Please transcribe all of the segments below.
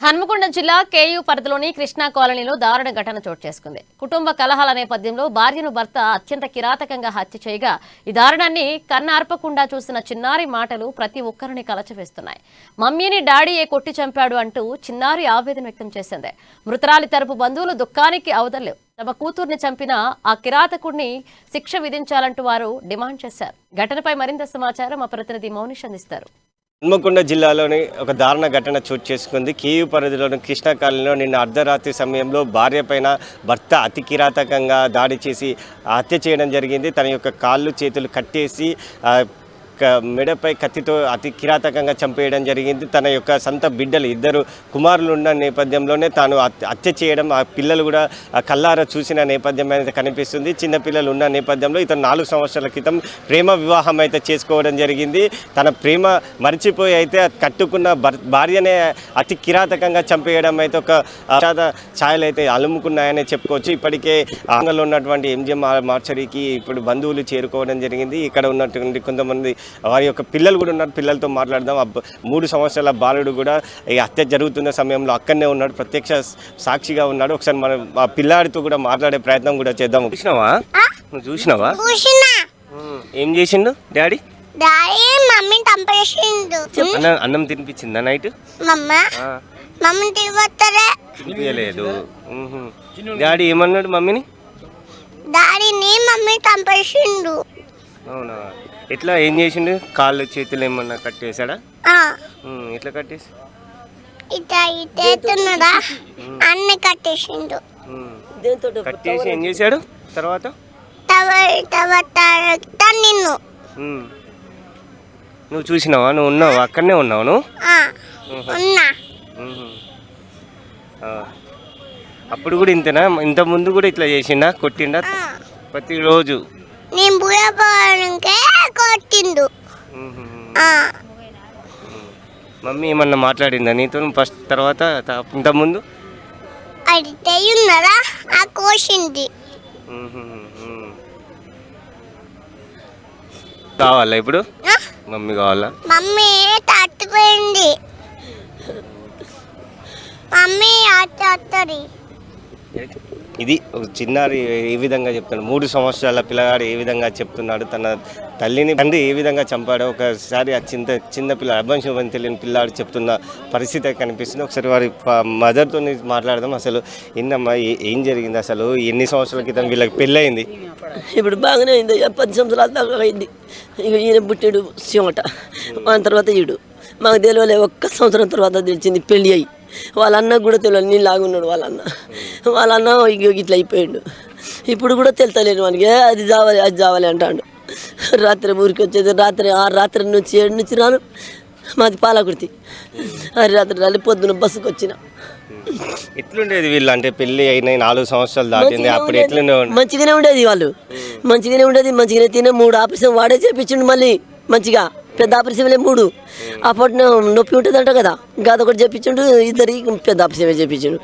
హన్మకొండ జిల్లా కేయూ పరిధిలోని కృష్ణా కాలనీలో దారుణ ఘటన చోటు చేసుకుంది. కుటుంబ కలహాల నేపథ్యంలో భార్యను భర్త అత్యంత కిరాతకంగా హత్య చేయగా ఈ దారుణాన్ని కన్నార్పకుండా చూసిన చిన్నారి మాటలు ప్రతి ఒక్కరిని కలచివేస్తున్నాయి. మమ్మీని డాడీయే కొట్టి చంపాడు అంటూ చిన్నారి ఆవేదన వ్యక్తం చేసింది. మృతురాలి తరపు బంధువులు దుఃఖానికి అవదలేవు. తమ కూతుర్ని చంపిన ఆ కిరాతకుడిని శిక్ష విధించాలంటూ వారు డిమాండ్ చేశారు. ఘటనపై మరింత సమాచారం మా ప్రతినిధి మౌనిష్ అందిస్తారు. హన్మకొండ జిల్లాలోని ఒక దారుణ ఘటన చోటు చేసుకుంది. కేయూ పరిధిలోని కృష్ణా కాలనీలో నిన్న అర్ధరాత్రి సమయంలో భార్య పైన భర్త అతి కిరాతకంగా దాడి చేసి హత్య చేయడం జరిగింది. తన యొక్క కాళ్ళు చేతులు కట్టేసి మెడపై కత్తితో అతి కిరాతకంగా చంపేయడం జరిగింది. తన యొక్క సొంత బిడ్డలు ఇద్దరు కుమారులు ఉన్న నేపథ్యంలోనే తాను హత్య చేయడం ఆ పిల్లలు కూడా కల్లారా చూసిన నేపథ్యం అయితే కనిపిస్తుంది. చిన్నపిల్లలు ఉన్న నేపథ్యంలో ఇతను 4 సంవత్సరాల క్రితం ప్రేమ వివాహం అయితే చేసుకోవడం జరిగింది. తన ప్రేమ మర్చిపోయి అయితే కట్టుకున్న భార్యనే అతి కిరాతకంగా చంపేయడం అయితే ఒక ఛాయలు అయితే అలుముకున్నాయని చెప్పుకోవచ్చు. ఇప్పటికే ఆంగల్లో ఉన్నటువంటి ఎంజిఎం మార్చరీకి ఇప్పుడు బంధువులు చేరుకోవడం జరిగింది. ఇక్కడ ఉన్నటువంటి కొంతమంది వారి యొక్క పిల్లలు కూడా ఉన్నారు. పిల్లలతో మాట్లాడదాం. 3 సంవత్సరాల బాలుడు కూడా ఈ హత్య జరుగుతున్న సమయంలో అక్కడనే ఉన్నాడు, ప్రత్యక్ష సాక్షిగా ఉన్నాడు. ఒకసారి మనం ఆ పిల్లాడితో కూడా మాట్లాడే ప్రయత్నం కూడా చేద్దాం. చూసినావా? నువ్వు చూసినావా? ఏం చేసిండు డాడీ? అన్నం తినిపించిందా నైట్? తినిపించలేదు. డాడీ ఏమన్నాడు మమ్మీని? అవునా? ఎట్లా ఏం చేసిండు? కాళ్ళు చేతులు ఏమన్నా కట్టేశాడా? ఎట్లా కట్టేసి కట్టేసి ఏం చేశాడు తర్వాత? నువ్వు చూసినావా? నువ్వు ఉన్నావా? అక్కడనే ఉన్నావు నువ్వు? అప్పుడు కూడా ఇంతేనా? ఇంత ముందు కూడా ఇట్లా చేసిండా? కొట్టిండా ప్రతిరోజు? మమ్మీ ఏమన్నా మాట్లాడిందా నీతో ఫస్ట్ తర్వాత ఇంత ముందు? కావాలా ఇప్పుడు? మమ్మీ కావాలా? మమ్మీ తట్టుపోయింది. మమ్మీ ఇది చిన్నారి ఏ విధంగా చెప్తున్నాడు, 3 సంవత్సరాల పిల్లగాడు ఏ విధంగా చెప్తున్నాడు, తన తల్లిని తండ్రి ఏ విధంగా చంపాడో ఒకసారి ఆ చిన్న పిల్ల అభంశుభం తెలియని పిల్లాడు చెప్తున్న పరిస్థితి కనిపిస్తుంది. ఒకసారి వారి మదర్తో మాట్లాడదాం. అసలు ఏందమ్మా, ఏం జరిగింది? అసలు ఎన్ని సంవత్సరాల క్రితం వీళ్ళకి పెళ్ళయింది? ఇప్పుడు బాగానే అయింది. 10 సంవత్సరాల దాకా అయింది. ఇక ఈయన పుట్టాడు శివట. దాని తర్వాత ఈడు మాకు తెలియలే. 1 సంవత్సరం తర్వాత తెలిసింది పెళ్ళి అయ్యి. వాళ్ళ అన్న కూడా తెలియదు, నేను లాగున్నాడు వాళ్ళ అన్న ఇట్లా అయిపోయాడు. ఇప్పుడు కూడా తెలుతలేను మనకి. అది చావాలి అంటాడు. రాత్రి ఊరికి వచ్చేది రాత్రి నుంచి 7 నుంచి రాను. మాది పాలకుర్తి. రాత్రి రాలి పొద్దున బస్సుకు వచ్చిన. ఎట్లుండేది వీళ్ళు? అంటే పెళ్ళి అయిన 4 సంవత్సరాలు దాటింది. అప్పుడు ఎట్లనే మంచిగానే ఉండేది. వాళ్ళు మంచిగానే తినే 3 ఆపరేషన్ వాడే చేపించిండు. మళ్ళీ మంచిగా పెద్ద ఆపరేషన్లే 3. అప్పట్లో నొప్పి ఉంటుందంట కదా, అదొకటి చెప్పించుండు. ఇద్దరి పెద్ద ఆపరేషన్ చెప్పించుండు.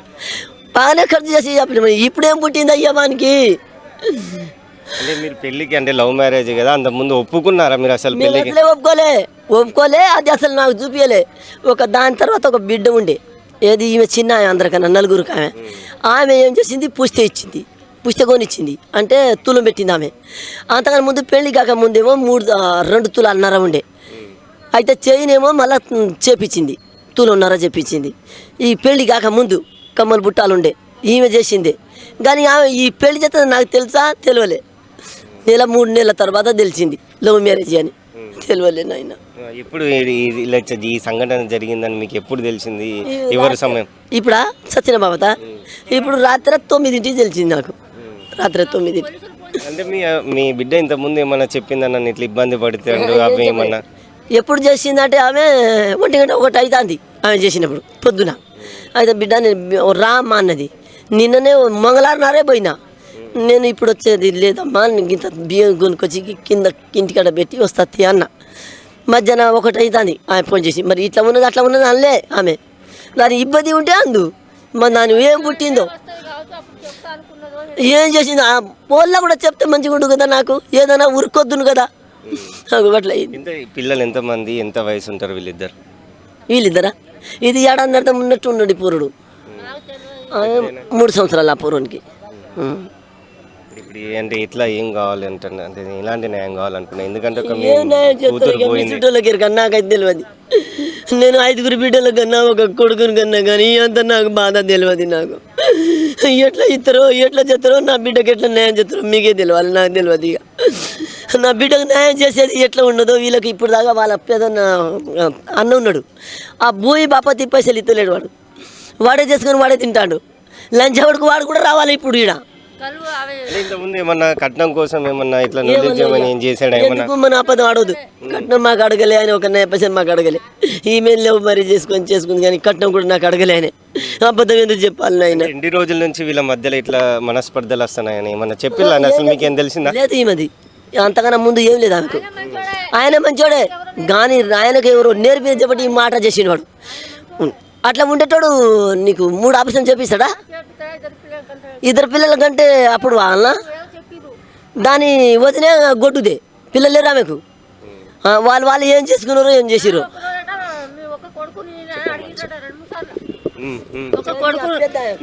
బాగానే ఖర్చు చేసి చెప్పిన. ఇప్పుడేం పుట్టింది అయ్యా వానికి? అంటే మీరు పెళ్ళికి అంటే లవ్ మ్యారేజ్ కదా, అంత ముందు ఒప్పుకున్నారా మీరు? అసలు ఒప్పుకోలే. అది అసలు నాకు చూపించలే. దాని తర్వాత ఒక బిడ్డ ఉండే, ఏది ఈమె చిన్న అందరికన్నా 4 ఆమె ఏం చేసింది, పుస్తె ఇచ్చింది. పుస్తకం అంటే తులం పెట్టింది ఆమె. అంతకన్నా ముందు పెళ్లి కాక ముందేమో 2 తులాన్నర ఉండే. అయితే చేయనేమో మళ్ళీ చేపించింది, 1.5 తులం చెప్పించింది. ఈ పెళ్లి కాక ముందు కమ్మలు బుట్టాలు ఉండే, ఈమె చేసింది. కానీ ఆమె ఈ పెళ్లి చేస్తే నాకు తెలుసా? తెలియలే. 3 నెలల తర్వాత తెలిసింది లవ్ మ్యారేజ్ అని. తెలియలే నాయన. ఇప్పుడు ఈ సంఘటన జరిగిందని మీకు ఎప్పుడు తెలిసింది? ఎవరి సమయం? ఇప్పుడా సచిన బాబత ఇప్పుడు రాత్రి 9ంటికి తెలిసింది నాకు. రాత్రి 9. అంటే మీ బిడ్డ ఇంత ముందు ఏమన్నా చెప్పిందన్న ఇట్లా ఇబ్బంది పడుతుంది అవి ఏమన్నా? ఎప్పుడు చేసిందంటే ఆమె 1 గంట 1 అవుతుంది ఆమె చేసినప్పుడు పొద్దున. అయితే బిడ్డ నేను రామ్మా అన్నది. నిన్ననే మంగళవారం పోయినా. నేను ఇప్పుడు వచ్చేది లేదమ్మా, ఇంత బియ్యం కొనుక్కొచ్చి కింద ఇంటికాడ పెట్టి వస్తుంది అన్న. మధ్యాహ్నం 1 అవుతుంది ఆమె ఫోన్ చేసి. మరి ఇట్లా ఉన్నది అట్లా ఉన్నది అనలే ఆమె. దాని ఇబ్బంది ఉంటే అందు. మరి దాని ఏం పుట్టిందో ఏం చేసింది పోల్లా కూడా చెప్తే మంచిగా ఉండు కదా, నాకు ఏదైనా ఉరుకొద్దును కదా. అట్లా పిల్లలు ఎంతమంది, ఎంత వయసు ఉంటారు వీళ్ళిద్దరు? వీళ్ళిద్దరా ఇది ఏడాది ఉన్నట్టు ఉన్నాడు ఈ పూరుడు 3 సంవత్సరాలు ఆ పూర్వానికి. ఇప్పుడు అంటే ఇట్లా ఏం కావాలి అంటున్నా, అంటే ఇలాంటి న్యాయం కావాలనుకున్నా, ఎందుకంటే ఒక ఏం న్యాయం చేస్తారు చుట్టూలకి నాకైతే తెలియదు. నేను 5 బిడ్డల కన్నా ఒక కొడుకుని కన్నా కానీ అంత నాకు బాధ తెలియదు. నాకు ఎట్లా ఇస్తారో ఎట్లా చేస్తారో, నా బిడ్డకి ఎట్లా న్యాయం చేస్తారో మీకే తెలియాలి, నాకు తెలియదు. ఇక నా బిడ్డకు న్యాయం చేసేది ఎట్లా ఉండదో వీళ్ళకి ఇప్పుడు దాకా వాళ్ళ పెదన్న అన్న ఉన్నాడు, ఆ భూమి బాపతి పైసలు ఇస్తలేడు, వాడే చేసుకొని వాడే తింటాడు. లంచ్ అవర్కు వాడు కూడా రావాలి ఇప్పుడు ఈడ. ఇంతకుముందు ఏమన్నా కట్నం కోసం ఏమన్నా ఇట్లా నిర్లక్ష్యం ఏం చేశాడు ఏమన్నా? ఎందుకు మన అబద్ధం ఆడవద్దు. కట్నం మాకు అడగలే ఆయన, ఒక పైసలు మాకు అడగలే. ఈమెయిల్ లేవు మరి చేసుకుంది కానీ కట్నం కూడా నాకు అడగలే ఆయన. అబద్ధం ఎందుకు చెప్పాలి ఆయన? 2 రోజుల నుంచి వీళ్ళ మధ్యలో ఇట్లా మనస్పర్ధలు వస్తున్నాయని ఏమన్నా చెప్పిల్లా? అసలు మీకేం తెలిసిందా? లేదు ఈమెది అంతకన్నా ముందు ఏం లేదు ఆమెకు. ఆయన మంచోడే కానీ ఆయనకు ఎవరు నేర్పించబట్టి ఈ మాట చేసిన వాడు. అట్లా ఉండేటోడు నీకు 3 ఆపరేషన్ చేపిస్తాడా? 2 పిల్లల కంటే అప్పుడు వాళ్ళ దాని వదిలే గొడ్డుదే పిల్లలు లేరు ఆమెకు. వాళ్ళు ఏం చేసుకున్నారో ఏం చేసిరో.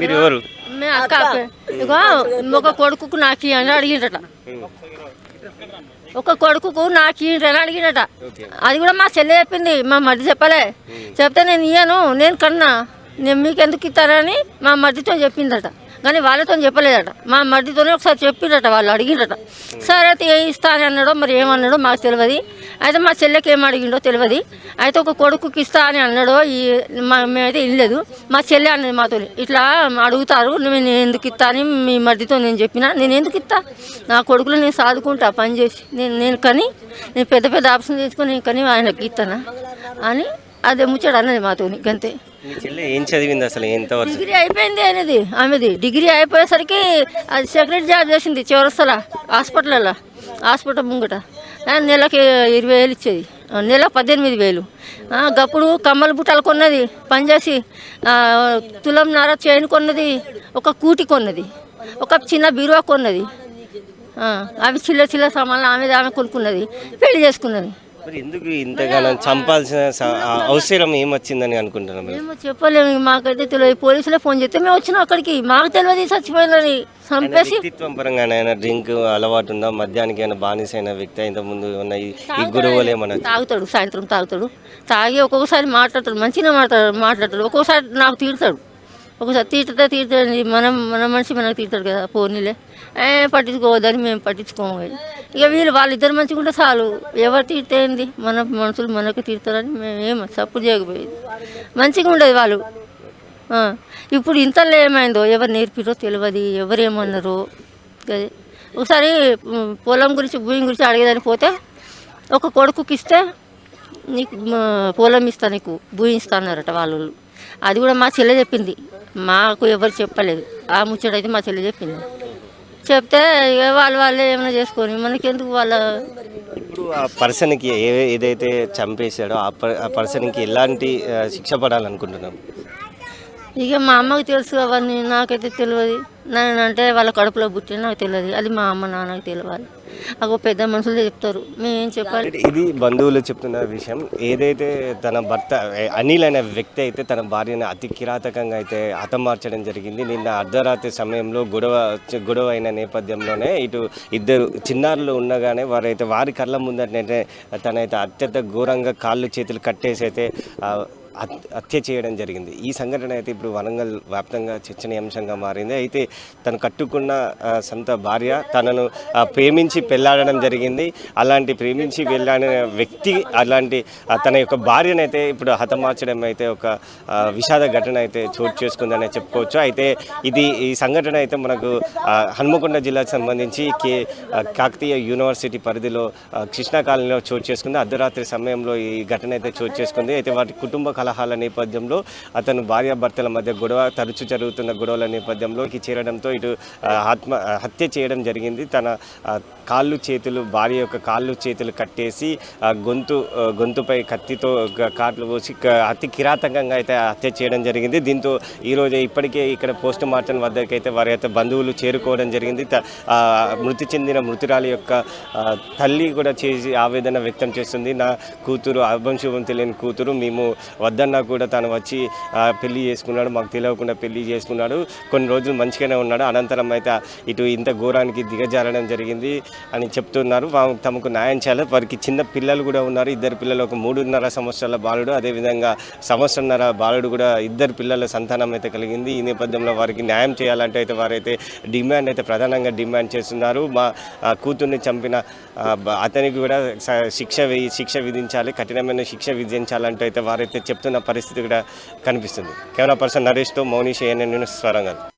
మీరు ఎవరు? ఒక కొడుకు నాకు అని అడిగిండట, ఒక కొడుకు నాకు అని అడిగినట. అది కూడా మా చెల్లె చెప్పింది, మా మరిది చెప్పలే. చెప్తే నేను ఇయ్యను, నేను కన్నా, నేను మీకు ఎందుకు ఇస్తారని మా మరిదితో చెప్పిందట. కానీ వాళ్ళతో చెప్పలేదట, మా మరిదితోనే ఒకసారి చెప్పిండట. వాళ్ళు అడిగిండట. సరే అయితే ఏ ఇస్తా అని అన్నాడో మరి ఏమన్నాడో మాకు తెలియదు. అయితే మా చెల్లెకి ఏం అడిగిండో తెలియదు. అయితే ఒక కొడుకుకి ఇస్తా అని అన్నాడో మేమైతే ఇల్లేదు. మా చెల్లె అన్నది మాతో, ఇట్లా అడుగుతారు నేను ఎందుకు ఇస్తా అని మీ మరిదితో నేను చెప్పిన. నేను ఎందుకు ఇస్తా, నా కొడుకులు నేను సాదుకుంటా పని చేసి, నేను కానీ నేను పెద్ద పెద్ద ఆప్షన్ చేసుకొని నేను కానీ ఆయనకి ఇస్తానా అని అదే ముచ్చడు అన్నది మాతో. అంతే. ఏం చదివింది అసలు? ఎంతవరకు? డిగ్రీ అయిపోయింది అనేది ఆమెది. డిగ్రీ అయిపోయేసరికి అది సెక్రటరీ జాబ్ చేసింది చివరస్తల హాస్పిటల్ ముంగట. నెలకి 20,000 ఇచ్చేది, నెల 18,000. గప్పుడు కమ్మల బుట్టలు కొన్నది పనిచేసి, తులంన్నర చైన్ కొన్నది, ఒక కూటి కొన్నది, ఒక చిన్న బీరువా కొన్నది. అవి చిల్ల సామాన్లు ఆమె కొనుక్కున్నది, పెళ్లి చేసుకున్నది. మరి ఎందుకు ఇంతగానో చంపాల్సిన అవసరం ఏమొచ్చిందని అనుకుంటున్నాం? మేము చెప్పలేము, మాకైతే తెలియదు. పోలీసులే ఫోన్ చేస్తే మేము వచ్చినాం అక్కడికి, మాకు తెలియదు చచ్చిపోయిందని. చంపేసి వ్యక్తిత్వం పరంగానే ఆయన డ్రింక్ అలవాటు ఉందా? మద్యానికి అయినా బానిసైన వ్యక్తి ఇంతకుముందు ఉన్న ఈ గొడవలు ఏమన్నా? తాగుతాడు, సాయంత్రం తాగుతాడు. తాగి ఒక్కొక్కసారి మాట్లాడతాడు, మంచిగా మాట్లాడతాడు. ఒక్కొక్కసారి నాకు తీరుతాడు, ఒకసారి తీర్తాడు. మన మనిషి మనకు తీరుతాడు కదా, పోనీలే పట్టించుకోవద్దని మేము పట్టించుకోము. ఇక వాళ్ళిద్దరు మంచిగా ఉంటే చాలు, ఎవరు తీర్తేంది, మన మనుషులు మనకు తీరుతారని మేము ఏమో సపోర్ట్ చేయకపోయేది. మంచిగా ఉండేది వాళ్ళు. ఇప్పుడు ఇంతలో ఏమైందో ఎవరు నేర్పిరో తెలియదు, ఎవరేమన్నారో. అది ఒకసారి పొలం గురించి భూమి గురించి అడిగేదని పోతే, ఒక కొడుకుకి ఇస్తే నీకు పొలం ఇస్తా, నీకు భూమి ఇస్తా అన్నారట వాళ్ళు. అది కూడా మా చెల్లె చెప్పింది, మాకు ఎవరు చెప్పలేదు. ఆ ముచ్చటైతే మా చెల్లె చెప్పింది. చెప్తే ఇక వాళ్ళే ఏమైనా చేసుకొని మనకెందుకు వాళ్ళ. ఇప్పుడు ఆ పర్సన్కి ఏదైతే చంపేశాడో ఆ పర్సన్కి ఎలాంటి శిక్ష పడాలనుకుంటున్నాం? ఇక మా అమ్మకి తెలుసు అవన్నీ, నాకైతే తెలియదు. అంటే వాళ్ళ కడుపులో పుట్టిన నాకు తెలియదు, అది మా అమ్మ నాన్నకి తెలియాలి. అగో పెద్ద మనుషులు చెప్తారు, మేమేం చెప్పాలి. ఇది బంధువులు చెప్తున్న విషయం. ఏదైతే తన భర్త అనిల్ అనే వ్యక్తి అయితే తన భార్యను అతి కిరాతకంగా అయితే హతమార్చడం జరిగింది. నిన్న అర్ధరాత్రి సమయంలో గొడవ అయిన నేపథ్యంలోనే ఇటు 2 చిన్నారులు ఉండగానే వారి కళ్ళ ముందటైతే తనైతే అత్యంత ఘోరంగా కాళ్ళు చేతులు కట్టేసి అయితే హత్య చేయడం జరిగింది. ఈ సంఘటన అయితే ఇప్పుడు వరంగల్ వ్యాప్తంగా చర్చనీయాంశంగా మారింది. అయితే తను కట్టుకున్న సొంత భార్య తనను ప్రేమించి పెళ్ళాడడం జరిగింది. అలాంటి ప్రేమించి వెళ్ళాడిన వ్యక్తి అలాంటి తన యొక్క భార్యనైతే ఇప్పుడు హతమార్చడం అయితే ఒక విషాద ఘటన అయితే చోటు చేసుకుందని చెప్పుకోవచ్చు. అయితే ఈ సంఘటన అయితే మనకు హన్మకొండ జిల్లాకు సంబంధించి కాకతీయ యూనివర్సిటీ పరిధిలో కృష్ణా కాలనీలో చోటు చేసుకుంది. అర్ధరాత్రి సమయంలో ఈ ఘటన అయితే చోటు చేసుకుంది. అయితే వాటి కుటుంబ కలహాల నేపథ్యంలో అతను భార్యాభర్తల మధ్య తరచూ జరుగుతున్న గొడవల నేపథ్యంలో చేరడంతో ఇటు హత్య చేయడం జరిగింది. తన భార్య యొక్క కాళ్ళు చేతులు కట్టేసి గొంతుపై కత్తితో కాట్లు పోసి అతి కిరాతకంగా అయితే హత్య చేయడం జరిగింది. దీంతో ఈరోజు ఇప్పటికే ఇక్కడ పోస్ట్ మార్టం వద్దకైతే వారి యొక్క బంధువులు చేరుకోవడం జరిగింది. మృతి చెందిన మృతురాలి యొక్క తల్లి కూడా చేసి ఆవేదన వ్యక్తం చేస్తుంది. నా కూతురు అభంశుభం తెలియని కూతురు, మేము వద్దన్నా కూడా తను వచ్చి పెళ్లి చేసుకున్నాడు, మాకు తెలియకుండా పెళ్లి చేసుకున్నాడు, కొన్ని రోజులు మంచిగానే ఉన్నాడు, అనంతరం అయితే ఇటు ఇంత ఘోరానికి దిగజారడం జరిగింది అని చెప్తున్నారు. తమకు న్యాయం చేయాలి. వారికి చిన్న పిల్లలు కూడా ఉన్నారు, 2 పిల్లలు, ఒక 3.5 సంవత్సరాల బాలుడు, అదేవిధంగా 1.5 సంవత్సరాల బాలుడు కూడా, 2 పిల్లల సంతానం అయితే కలిగింది. ఈ నేపథ్యంలో వారికి న్యాయం చేయాలంటే అయితే వారైతే డిమాండ్ అయితే ప్రధానంగా డిమాండ్ చేస్తున్నారు. మా కూతుర్ని చంపిన అతనికి కూడా శిక్ష విధించాలి, కఠినమైన శిక్ష విధించాలంటే అయితే వారైతే చెప్తున్న పరిస్థితి కూడా కనిపిస్తుంది. కెమెరా పర్సన్ నరేష్తో మౌనిష్, ANN న్యూస్, వరంగల్.